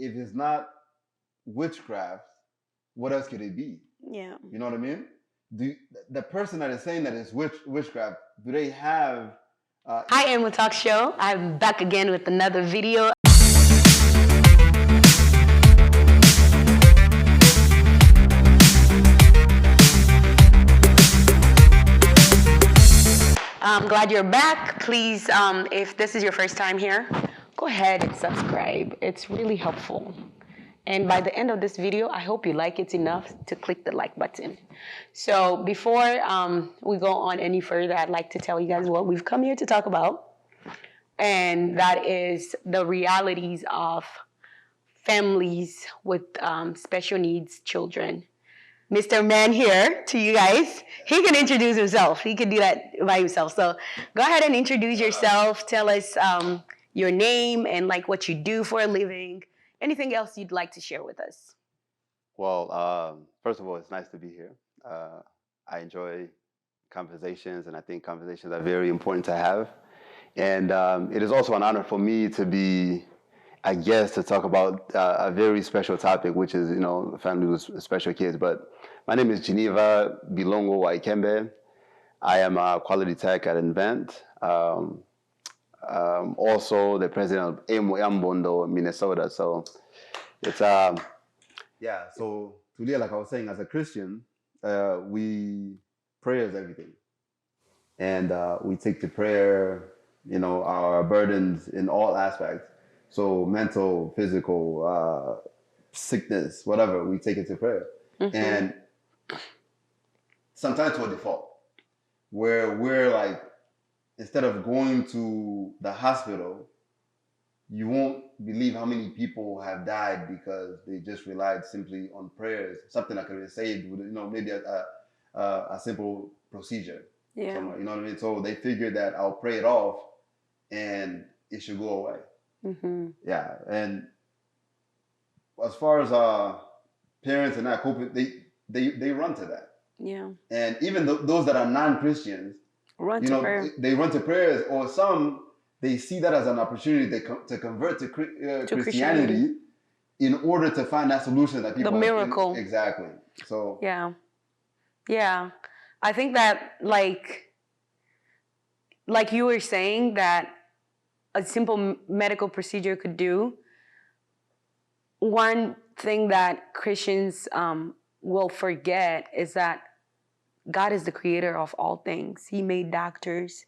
if it's not witchcraft, what else could it be? Yeah. You know what I mean? Do the person that is saying that it's witchcraft? Do they have? Hi, Emma Talk Show. I'm back again with another video. I'm glad you're back. Please, if this is your first time here, go ahead and subscribe. It's really helpful. And by the end of this video, I hope you like it enough to click the like button. So before we go on any further, I'd like to tell you guys what we've come here to talk about. And that is the realities of families with special needs children. Mr. Man here to you guys. He can introduce himself. He can do that by himself. So go ahead and introduce yourself. Tell us your name and like what you do for a living. Anything else you'd like to share with us? Well, first of all, it's nice to be here. I enjoy conversations, and I think conversations are very important to have. And it is also an honor for me to be a guest to talk about a very special topic, which is, family with special kids. But my name is Geneva Bilongo Waikembe. I am a quality tech at Invent. Also the president of Ambondo, Minnesota. So it's yeah. So today, like I was saying, as a Christian, we prayer is everything, and we take to prayer, our burdens in all aspects. So mental, physical, sickness, whatever, we take it to prayer. Mm-hmm. And sometimes to a default, where we're like, instead of going to the hospital, you won't believe how many people have died because they just relied simply on prayers, something that could have saved with, maybe a simple procedure. Yeah. Somewhere, you know what I mean? So they figured that I'll pray it off and it should go away. Mm-hmm. Yeah. And as far as parents and that coping, they run to that. Yeah. And even those that are non-Christians, prayer. They run to prayers, or some, they see that as an opportunity to convert to Christianity in order to find that solution that people... The miracle. Exactly. So... Yeah. Yeah. I think that, like you were saying, that a simple medical procedure could do. One thing that Christians will forget is that God is the creator of all things. He made doctors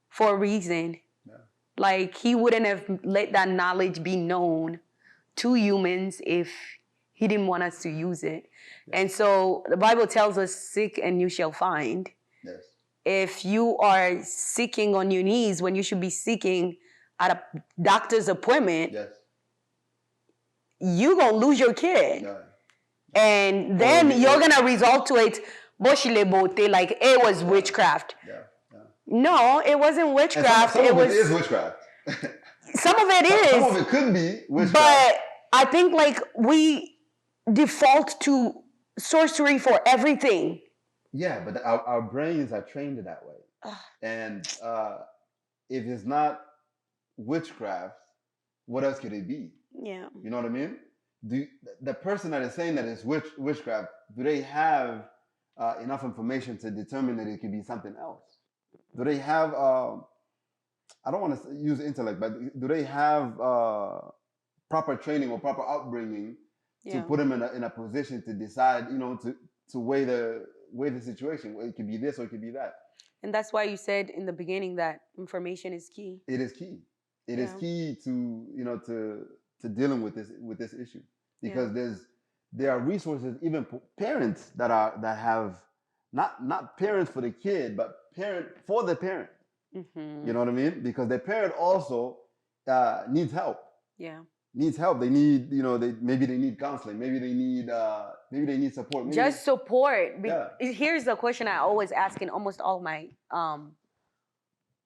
for a reason. Yeah. Like, he wouldn't have let that knowledge be known to humans if he didn't want us to use it. Yeah. And so the Bible tells us, seek and you shall find. Yes. If you are seeking on your knees when you should be seeking at a doctor's appointment, yes, you're going to lose your kid. Yeah. And then you're going to resort to it, like it was witchcraft. Yeah. Yeah. No, it wasn't witchcraft. Some of it is witchcraft. Some of it is. Some of it could be witchcraft. But I think like we default to sorcery for everything. Yeah, but our brains are trained that way. And if it's not witchcraft, what else could it be? Yeah. You know what I mean? The person that is saying that it's witchcraft, do they have enough information to determine that it could be something else? Do they have, I don't want to use intellect, but do they have proper training or proper upbringing to put them in a position to decide, to weigh the situation? It could be this or it could be that. And that's why you said in the beginning that information is key. It is key. It is key to dealing with this issue, because there are resources, even parents that have not parents for the kid, but parent for the parent. Mm-hmm. You know what I mean? Because the parent also needs help. Yeah. Needs help. They need, maybe they need counseling. Maybe they need support. Just support. Yeah. Here's the question I always ask in almost all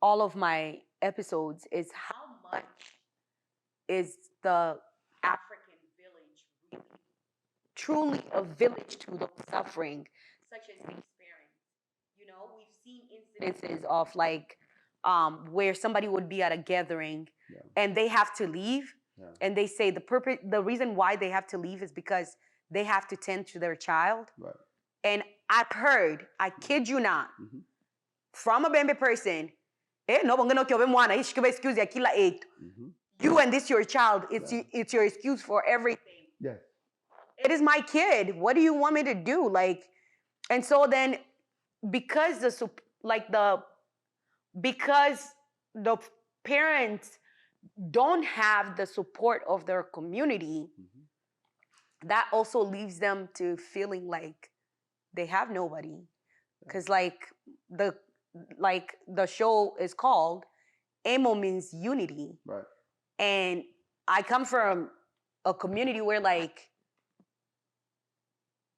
of my episodes is, how much is the African village really truly a village to those suffering, such as these parents? We've seen incidences of like where somebody would be at a gathering and they have to leave and they say the reason why they have to leave is because they have to tend to their child. Right. And I've heard, I kid you not, from a Bembe person, you and this your child, it's your excuse for everything. Yeah. It is my kid. What do you want me to do? Like, and so then because because the parents don't have the support of their community, that also leaves them to feeling like they have nobody. Because the show is called Emo means unity. Right. And I come from a community where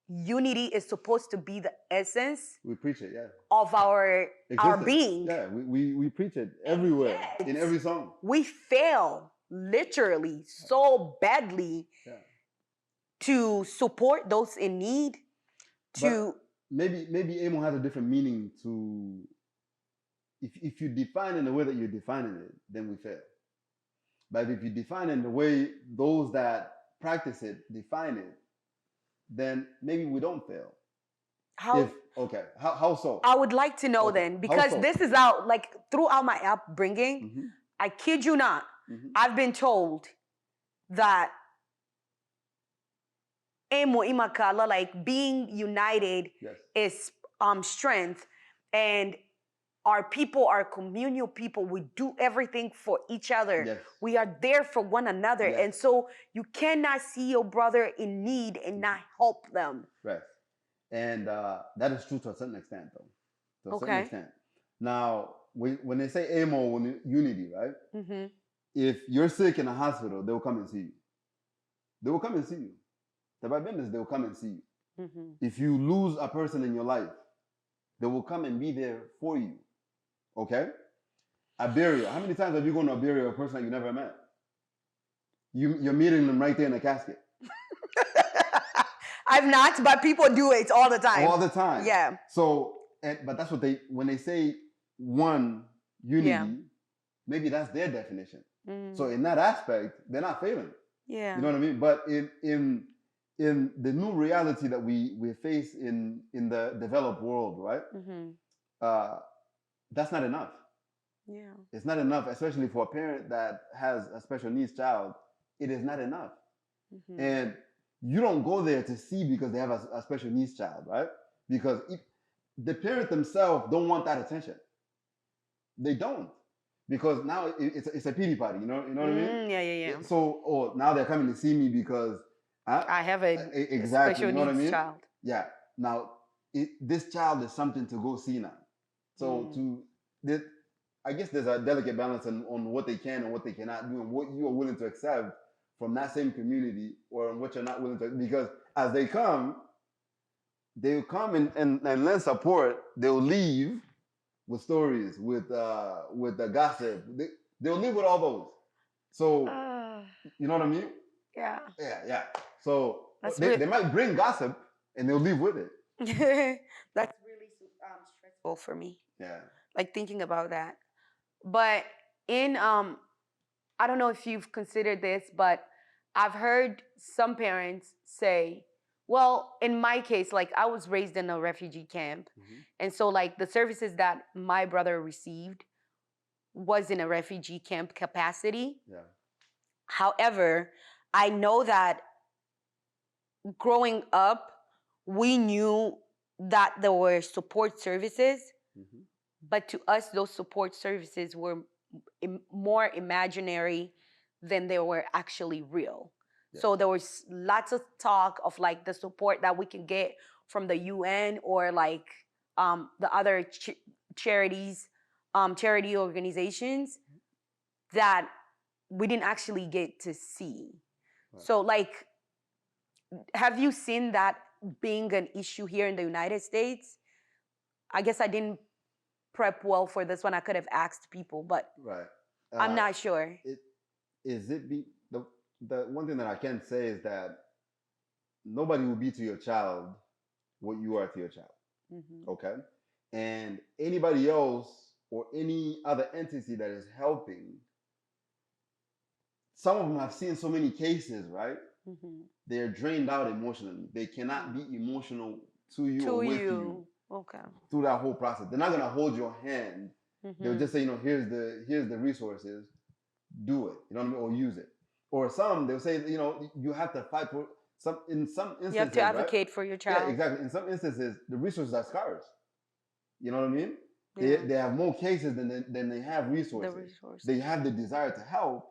unity is supposed to be the essence. We preach it, yeah. Of our being. Yeah, we preach it everywhere, in every song. We fail literally so badly to support those in need. But maybe emo has a different meaning to. If you define in the way that you're defining it, then we fail. But if you define in the way those that practice it define it, then maybe we don't fail. How so? I would like to know then, because this is out throughout my upbringing. I kid you not, I've been told that emo imakala, being united is strength, and our people are communal people. We do everything for each other. Yes. We are there for one another. Yes. And so you cannot see your brother in need and not help them. Right. And that is true to a certain extent, though. To a certain extent. Now, when they say emo, unity, right? Mm-hmm. If you're sick in a hospital, they will come and see you. They will come and see you. The Bible, they will come and see you. Mm-hmm. If you lose a person in your life, they will come and be there for you. Okay? A burial. How many times have you gone to a burial of a person that you never met? You're meeting them right there in a casket. I've not, but people do it all the time. All the time. Yeah. So, but that's what when they say one, unity, maybe that's their definition. Mm. So in that aspect, they're not failing. Yeah. You know what I mean? But in the new reality that we face in the developed world, right? Mm-hmm. That's not enough. Yeah. It's not enough, especially for a parent that has a special needs child. It is not enough. Mm-hmm. And you don't go there to see because they have a special needs child, right? Because the parent themselves don't want that attention. They don't. Because now it's a pity party, you know what I mean? Yeah. So, now they're coming to see me because I have a special needs child. Yeah. Now, this child is something to go see now. So I guess there's a delicate balance on what they can and what they cannot do and what you are willing to accept from that same community or what you're not willing to, because as they'll come and lend support, they'll leave with stories, with the gossip. They'll leave with all those. So, you know what I mean? Yeah. Yeah. So they might bring gossip and they'll leave with it. That's really stressful for me. Yeah. Thinking about that. But I don't know if you've considered this, but I've heard some parents say, well, in my case, I was raised in a refugee camp. Mm-hmm. And so the services that my brother received was in a refugee camp capacity. Yeah. However, I know that growing up, we knew that there were support services. Mm-hmm. But to us, those support services were more imaginary than they were actually real. Yeah. So there was lots of talk of the support that we can get from the UN or the other charities, charity organizations that we didn't actually get to see. Right. So have you seen that being an issue here in the United States? I guess I didn't prep well for this one. I could have asked people, but right. I'm not sure. The one thing that I can say is that nobody will be to your child what you are to your child. Mm-hmm. Okay? And anybody else or any other entity that is helping some of them have seen so many cases, right? They're drained out emotionally. They cannot be emotional to you or with you. Okay. Through that whole process. They're not gonna hold your hand. They'll just say, you know, here's the resources, do it. You know what I mean? Or use it. Or some they'll say, you know, you have to fight for some instances. You have to advocate for your child. Yeah, exactly. In some instances, the resources are scarce. You know what I mean? Yeah. They have more cases than they have resources. They have the desire to help,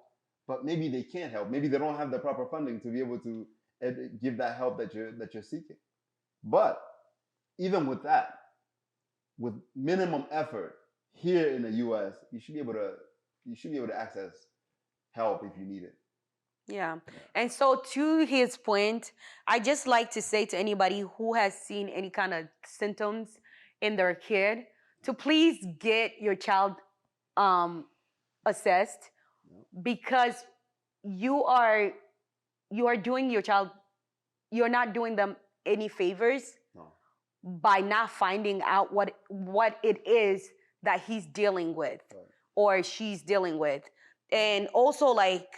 but maybe they can't help. Maybe they don't have the proper funding to be able to give that help that you're seeking. But even with that, with minimum effort here in the U.S., you should be able to access help if you need it. Yeah. And so to his point, I just like to say to anybody who has seen any kind of symptoms in their kid to please get your child assessed, because you are doing your child, you're not doing them any favors by not finding out what it is that he's dealing with or she's dealing with. And also, like,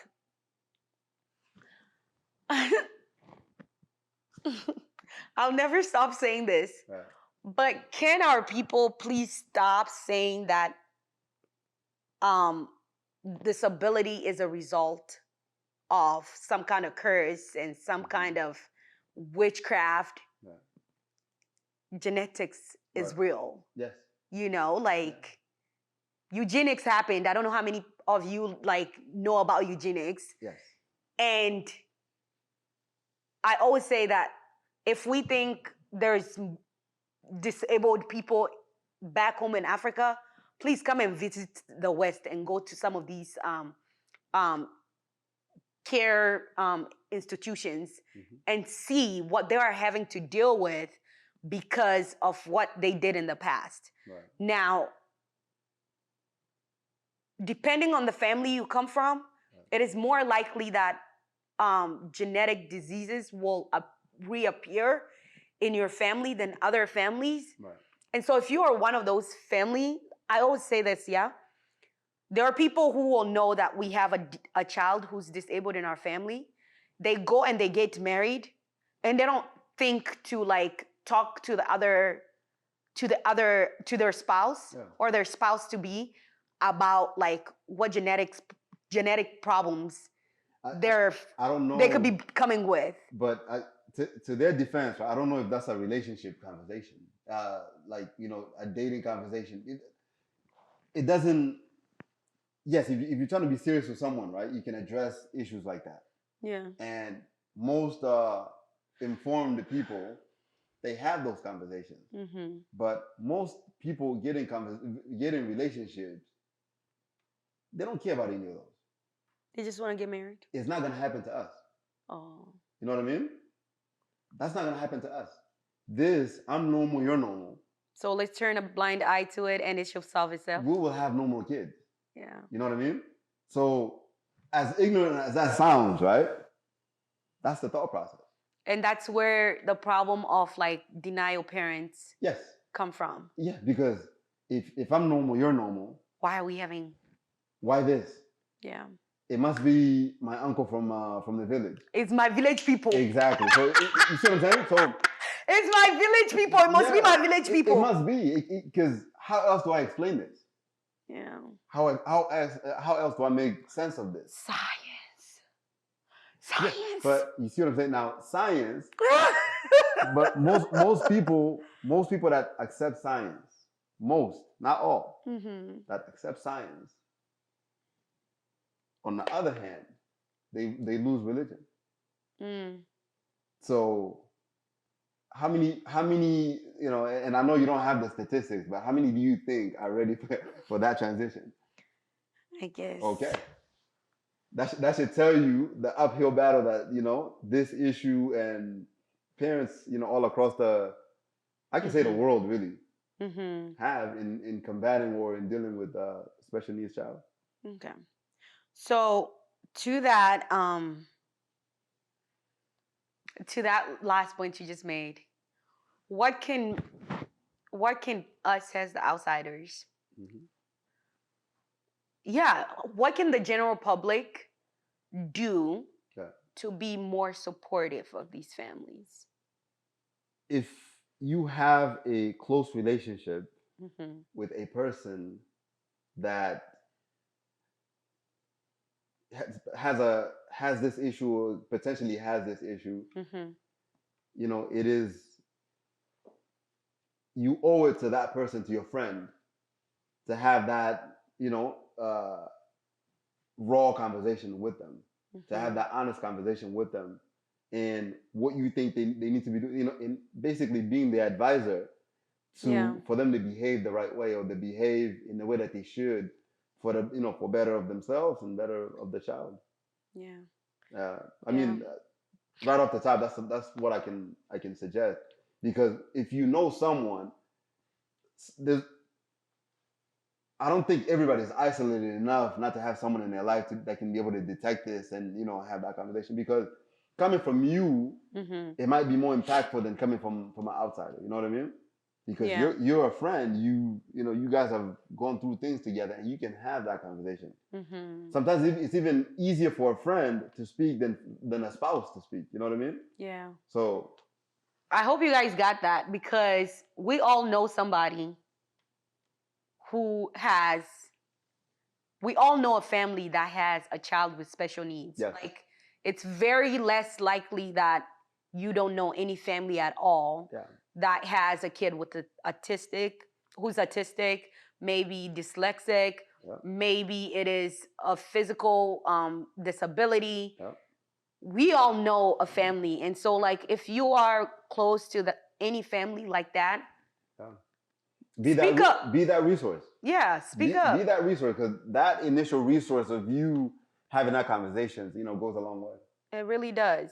I'll never stop saying this, but can our people please stop saying that disability is a result of some kind of curse and some kind of witchcraft? Genetics is real. Yes. You know, like eugenics happened. I don't know how many of you like know about eugenics. Yes. And I always say that if we think there's disabled people back home in Africa, please come and visit the West and go to some of these care institutions and see what they are having to deal with because of what they did in the past. Now, depending on the family you come from, it is more likely that genetic diseases will reappear in your family than other families. And so if you are one of those family, I always say this, there are people who will know that we have a child who's disabled in our family. They go and they get married, and they don't think to like talk to their spouse or their spouse to be about like what genetic problems I don't know, they could be coming with. But to their defense, I don't know if that's a relationship conversation, like, you know, a dating conversation. It doesn't. Yes, if you're trying to be serious with someone, right, you can address issues like that. Yeah. And most informed people, they have those conversations. But most people get in relationships, they don't care about any of those. They just want to get married. It's not going to happen to us. Oh. You know what I mean? That's not going to happen to us. I'm normal, you're normal. So let's turn a blind eye to it and it should solve itself. We will have no more kids. Yeah. You know what I mean? So as ignorant as that sounds, right? That's the thought process. And that's where the problem of like denial parents come from. Yeah, because if I'm normal, you're normal. Why are we having? Why this? Yeah. It must be my uncle from the village. It's my village people. Exactly. So you see what I'm saying? So it's my village people. It must be my village people. It must be, because how else do I explain this? Yeah. How else do I make sense of this? Science. Yeah, but you see what I'm saying? Now, science. But most people that accept science, not all, that accept science, on the other hand, they lose religion. So how many, you know, and I know you don't have the statistics, but how many do you think are ready for that transition? I guess. Okay. That should tell you the uphill battle that, you know, this issue and parents, you know, all across I can say the world really have in combating or in dealing with special needs child. Okay. So to that last point you just made, what can us as the outsiders, what can the general public do to be more supportive of these families? If you have a close relationship with a person that has this issue or potentially has this issue, you know, it is, you owe it to that person, to your friend, to have that, you know, raw conversation with them, to have that honest conversation with them, and what you think they need to be doing, you know, and basically being the advisor for them to behave the right way, or to behave in the way that they should, for the, you know, for better of themselves and better of the child. I mean, right off the top, that's what I can suggest, because if you know someone, I don't think everybody's isolated enough not to have someone in their life that can be able to detect this and, you know, have that conversation. Because coming from you, it might be more impactful than coming from an outsider. You know what I mean? Because you're a friend. You know, you guys have gone through things together, and you can have that conversation. Sometimes it's even easier for a friend to speak than a spouse to speak. You know what I mean? Yeah. So I hope you guys got that, because we all know somebody we all know a family that has a child with special needs. Yes. Like, it's very less likely that you don't know any family at all that has a kid with who's autistic, maybe dyslexic, maybe it is a physical disability. We all know a family. And so, like, if you are close to any family like that, speak up. Be that resource. Yeah, speak up. Be that resource, because that initial resource of you having that conversation, you know, goes a long way. It really does.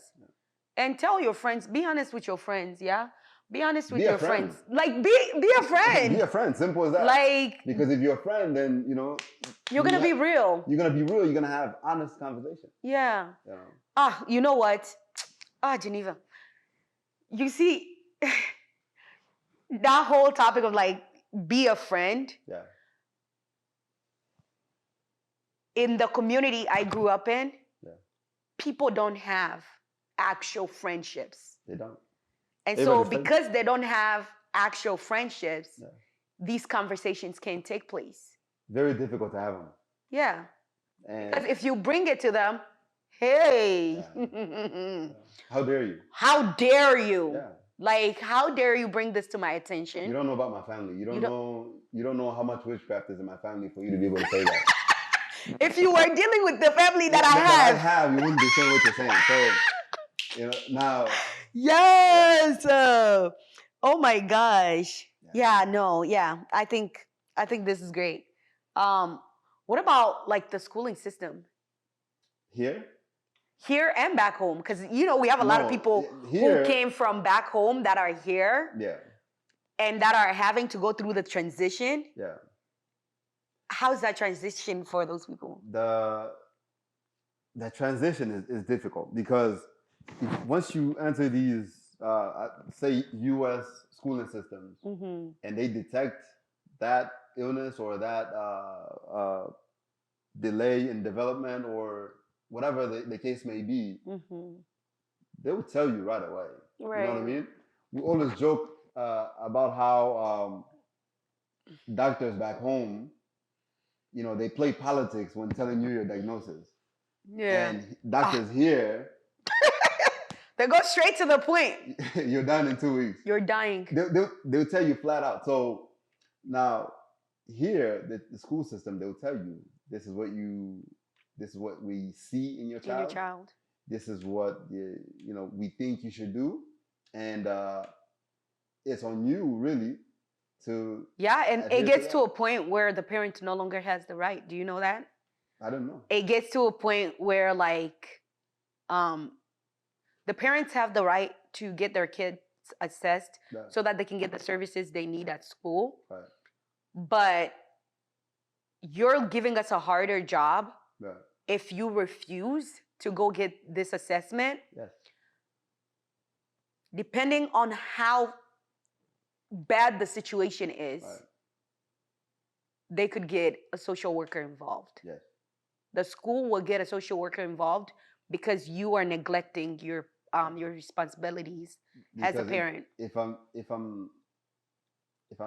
And tell your friends. Be honest with your friends. Yeah. Be honest with your friends. Like, be a friend. Be a friend. Simple as that. Like, because if you're a friend, then, you know, you're gonna be real. You're gonna be real. You're gonna have honest conversation. Yeah. You know what? Geneva. You see, that whole topic of, like, be a friend. Yeah. In the community I grew up in, people don't have actual friendships. They don't. And so because they don't have actual friendships, these conversations can't take place. Very difficult to have them. Yeah. Because if you bring it to them, hey. How dare you? How dare you? Yeah. Like, how dare you bring this to my attention? You don't know about my family. You don't know how much witchcraft is in my family for you to be able to say that. If you were dealing with the family that I have, you wouldn't be saying what you're saying. So, you know, now. Yes. Oh my gosh. Yeah. No. Yeah. I think this is great. What about, like, the schooling system? Here and back home, because, you know, we have a lot of people who came from back home that are here. Yeah. And that are having to go through the transition. Yeah. How's that transition for those people? The transition is difficult, because once you enter these, say, U.S. schooling systems, and they detect that illness or that delay in development or whatever the case may be, they will tell you right away. Right. You know what I mean? We always joke about how doctors back home, you know, they play politics when telling you your diagnosis. Yeah. And doctors here, they go straight to the point. You're done in 2 weeks. You're dying. They'll tell you flat out. So now here, the school system, they'll tell you, this is what we see in your child. This is what we think you should do, and it's on you, really. And it gets to a point where the parent no longer has the right. Do you know that? I don't know. It gets to a point where, like, the parents have the right to get their kids assessed so that they can get the services they need at school. Right. But you're giving us a harder job if you refuse to go get this assessment. Yes. Depending on how bad the situation is, they could get a social worker involved. Yes. the school will get a social worker involved because you are neglecting your responsibilities as a parent. If I'm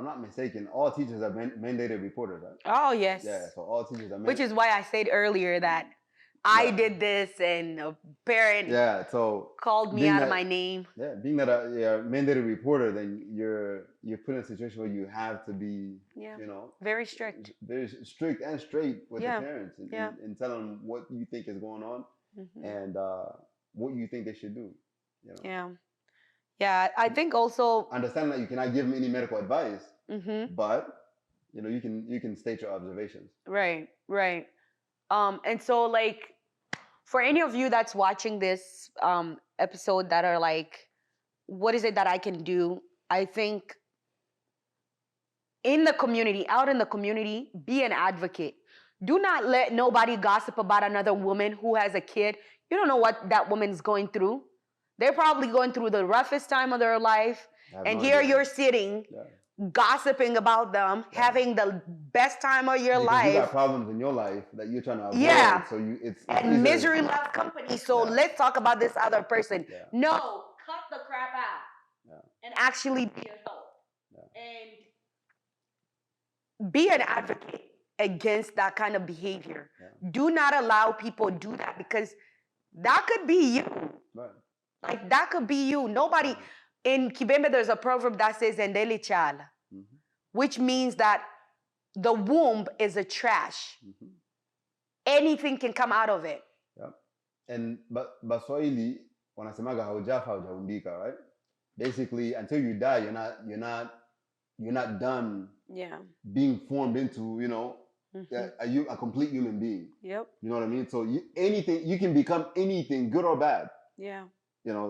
not mistaken, all teachers are mandated reporters, right? Oh yes. Yeah, so all teachers are Which is why I said earlier that I did this and a parent called me out of my name. Yeah, being that you're a mandated reporter, then you're put in a situation where you have to be, very strict and straight with the parents and tell them what you think is going on and what you think they should do. Yeah, I think also understand that you cannot give them any medical advice, but you can state your observations. Right. And so like for any of you that's watching this episode that are like, what is it that I can do? I think out in the community, be an advocate. Do not let nobody gossip about another woman who has a kid. You don't know what that woman's going through. They're probably going through the roughest time of their life. And here you're sitting, gossiping about them, having the best time of your life. You got problems in your life that you're trying to avoid. So and misery loves company. So let's talk about this other person. No, cut the crap out and actually be a help. And be an advocate against that kind of behavior. Do not allow people to do that because that could be you. Right. Like that could be you. Nobody in Kibembe, there's a proverb that says "Endeli chala," which means that the womb is a trash. Anything can come out of it. And Baswahili wanasemaga haujafa haujaumbika, right? Basically, until you die, you're not done. Being formed into a complete human being. Yep. You know what I mean? So you can become anything, good or bad. Yeah.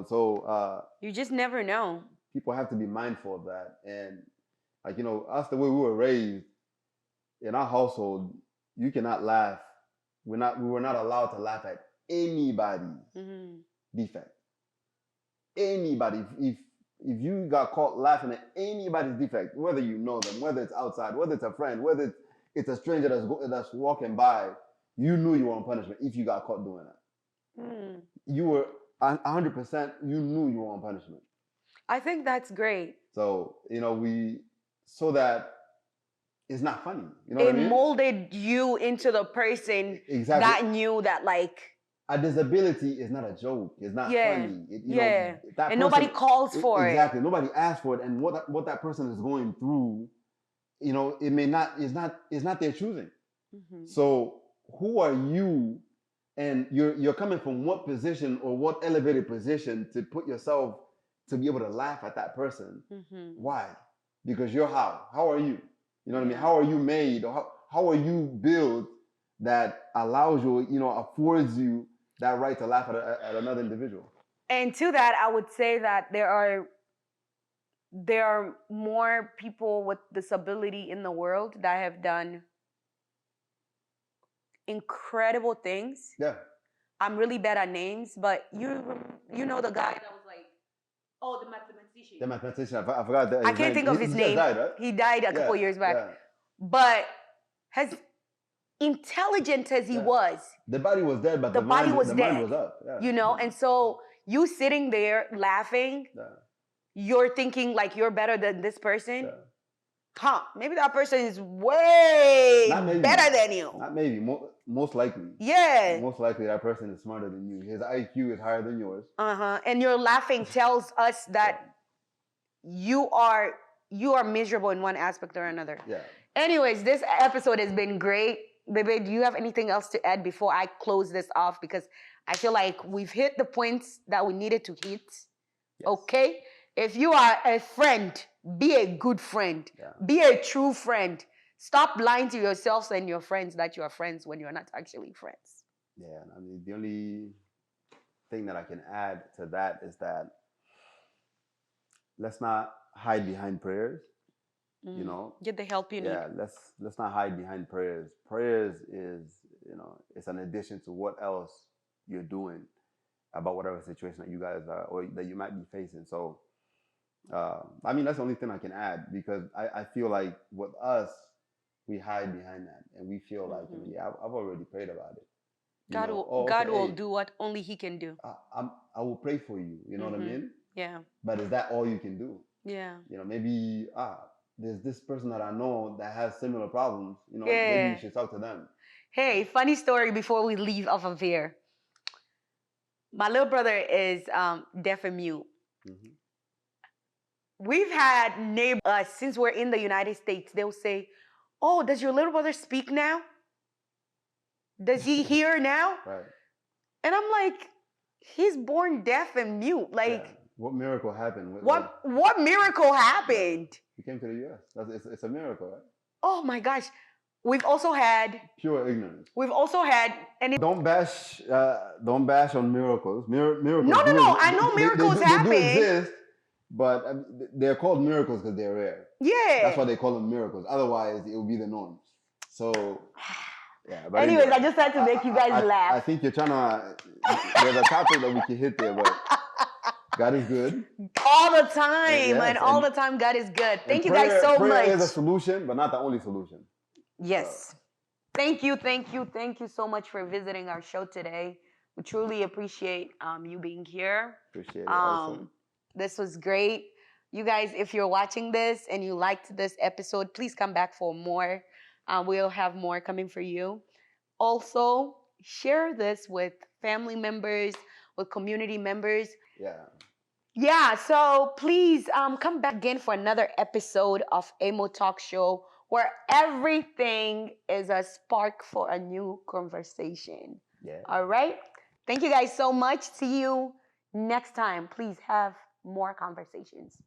So you just never know. People have to be mindful of that. And like, us, the way we were raised in our household, you cannot laugh. We were not allowed to laugh at anybody's defect. Anybody. If you got caught laughing at anybody's defect, whether you know them, whether it's outside, whether it's a friend, whether it's a stranger that's walking by, you knew you were on punishment if you got caught doing that. You were 100%, you knew you were on punishment. I think that's great. So, so that it's not funny. You know what I mean? It molded you into the person that knew that like... A disability is not a joke. It's not funny. And nobody calls for it. Exactly. Nobody asks for it. And what that person is going through, it may not, it's not their choosing. So who are you? And you're coming from what position or what elevated position to put yourself to be able to laugh at that person? Why? Because you're how? How are you? You know what I mean? How are you made? Or how are you built that allows you, affords you that right to laugh at another individual? And to that, I would say that there are more people with disability in the world that have done incredible things. Yeah. I'm really bad at names, but you know the guy that was like, the mathematician. The mathematician. I forgot that. I can't think of his name. He died, right? He died a couple years back. But as intelligent as he was, the body was dead, but the mind was up. And so you sitting there laughing, you're thinking like you're better than this person. Maybe that person is way better than you. Not maybe, most likely. Yeah. Most likely that person is smarter than you. His IQ is higher than yours. And your laughing tells us that you are miserable in one aspect or another. Yeah. Anyways, this episode has been great. Baby, do you have anything else to add before I close this off? Because I feel like we've hit the points that we needed to hit. Yes. Okay? If you are a friend, be a good friend. Yeah. Be a true friend. Stop lying to yourselves and your friends that you are friends when you're not actually friends. Yeah, I mean, the only thing that I can add to that is that let's not hide behind prayers. Get the help you need. Yeah, let's not hide behind prayers. Prayers is, it's an addition to what else you're doing about whatever situation that you guys are or that you might be facing. So I mean, that's the only thing I can add, because I feel like with us, we hide behind that and we feel like, I've already prayed about it. God will do what only He can do. I will pray for you. You know what I mean? Yeah. But is that all you can do? Yeah. Maybe there's this person that I know that has similar problems. Maybe you should talk to them. Hey, funny story before we leave off of here. My little brother is deaf and mute. Mm-hmm. We've had neighbors since we're in the United States. They'll say, "Oh, does your little brother speak now? Does he hear now?" Right. And I'm like, he's born deaf and mute. Like, what miracle happened? What miracle happened? He came to the U.S. It's a miracle, right? Oh my gosh. We've also had pure ignorance. We've also had don't bash on miracles. Miracles. No. I know miracles happen. They do exist, but they're called miracles because they're rare. Yeah. That's why they call them miracles. Otherwise, it would be the norm. So, yeah. But anyways, I just had to make you guys laugh. I think you're trying to. There's a topic that we can hit there, but God is good. All the time, and all the time, God is good. Thank you guys so much. Prayer is a solution, but not the only solution. Yes. Thank you so much for visiting our show today. We truly appreciate you being here. Appreciate it. Also. This was great. You guys, if you're watching this and you liked this episode, please come back for more. We'll have more coming for you. Also, share this with family members, with community members. Yeah, so please come back again for another episode of Amo Talk Show, where everything is a spark for a new conversation. Yeah. All right? Thank you guys so much. See you next time. Please have more conversations.